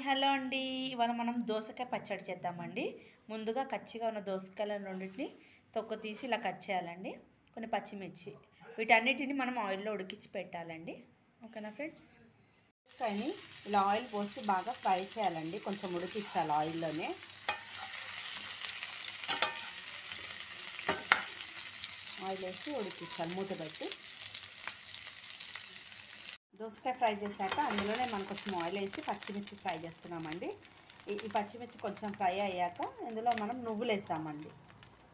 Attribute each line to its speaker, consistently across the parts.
Speaker 1: Hello అండి. ఇవాళ మనం దోసకాయ పచ్చడి చేద్దామండి. ముందుగా కచ్చిగా ఉన్న దోసకాయలను రెండింటిని తొక్క తీసి ఇలా కట్ చేయాలండి. కొన్ని పచ్చిమిర్చి, వీటన్నిటిని మనం ఆయిల్లో ఉడికించి పెట్టాలండి. ఓకేనా ఫ్రెండ్స్? దోసకాయని ఇలా ఆయిల్ పోసి బాగా ఫ్రై చేయాలండి. కొంచెం ఉడికించాలి ఆయిల్లోనే. ఆయిల్ వేసి ఉడికించాలి మూత పెట్టి. దోసకాయ ఫ్రై చేశాక అందులోనే మనం కొంచెం ఆయిల్ వేసి పచ్చిమిర్చి ఫ్రై చేస్తున్నామండి. ఈ పచ్చిమిర్చి కొంచెం ఫ్రై అయ్యాక ఇందులో మనం నువ్వులు వేసామండి.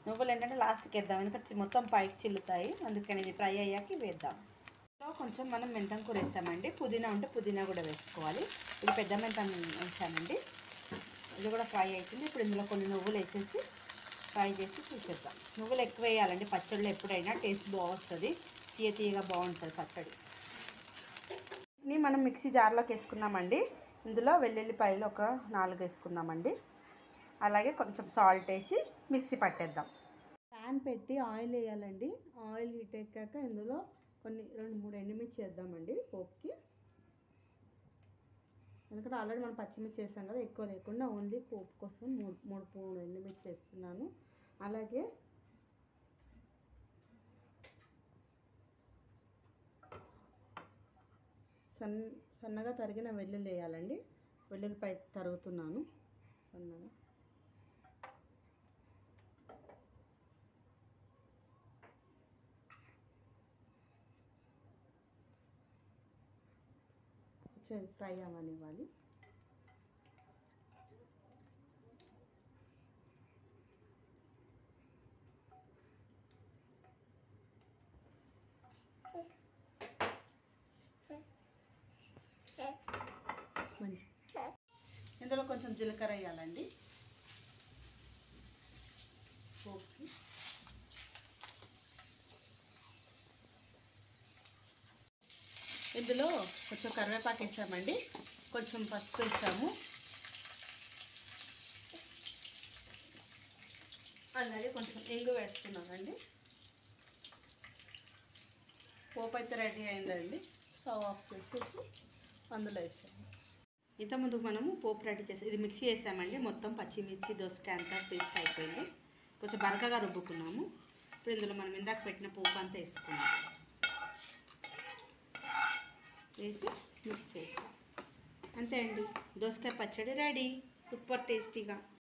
Speaker 1: నువ్వులు ఏంటంటే లాస్ట్కి వేద్దాం, ఎందుకంటే మొత్తం పైకి చిల్లుతాయి, అందుకని ఇది ఫ్రై అయ్యాక వేద్దాం. ఇందులో కొంచెం మనం మెంతం కూర వేసామండి. పుదీనా ఉంటే పుదీనా కూడా వేసుకోవాలి. ఇది పెద్ద మెంతం వేసామండి. ఇది కూడా ఫ్రై అవుతుంది. ఇప్పుడు ఇందులో కొన్ని నువ్వులు వేసేసి ఫ్రై చేసి చూసేద్దాం. నువ్వులు ఎక్కువ వేయాలండి పచ్చడిలో, ఎప్పుడైనా టేస్ట్ బాగుంటుంది, తీయగా బాగుంటుంది పచ్చడి. మనం మిక్సీ జార్లోకి వేసుకున్నామండి. ఇందులో వెల్లుల్లిపాయలు ఒక 4 వేసుకున్నామండి. అలాగే కొంచెం సాల్ట్ వేసి మిక్సీ పట్టేద్దాం. ప్యాన్ పెట్టి ఆయిల్ వేయాలండి. ఆయిల్ హీట్ ఎక్కాక ఇందులో కొన్ని 2-3 ఎండుమిర్చి వేద్దామండి పోపుకి. ఎందుకంటే ఆల్రెడీ మనం పచ్చిమిర్చి వేసాం కదా, ఎక్కువ లేకుండా ఓన్లీ పోపు కోసం 3 ఎండుమిర్చి వేస్తున్నాను. అలాగే సన్నగా తరిగిన వెల్లుల్లి వేయాలండి. వెల్లుల్లిపై తరుగుతున్నాను సన్నగా. కొంచెం ఫ్రై అవ్వనివ్వాలి. ఇందులో కొంచెం జీలకర్ర వేయాలండి పోపుకి. ఇందులో కొంచెం కరివేపాకు వేసామండి, కొంచెం పసుపు వేసాము, అలాగే కొంచెం ఇంగు వేస్తున్నానండి. పోపు అయితే రెడీ అయిందండి. స్టవ్ ఆఫ్ చేసేసి అందులో వేసాము. ఇంతకుముందు మనము పోపు రెడీ చేసి ఇది మిక్సీ వేసామండి. మొత్తం పచ్చిమిర్చి దోసకాయ అంతా పేస్ట్ అయిపోయింది. కొంచెం బరకగా రుబ్బుకున్నాము. ఇప్పుడు ఇందులో మనం ఇందాక పెట్టిన పోపు అంతా వేసుకున్నాము. వేసి మిక్స్ చేయాలి. అంతే అండి, దోసకాయ పచ్చడి రెడీ. సూపర్ టేస్టీగా.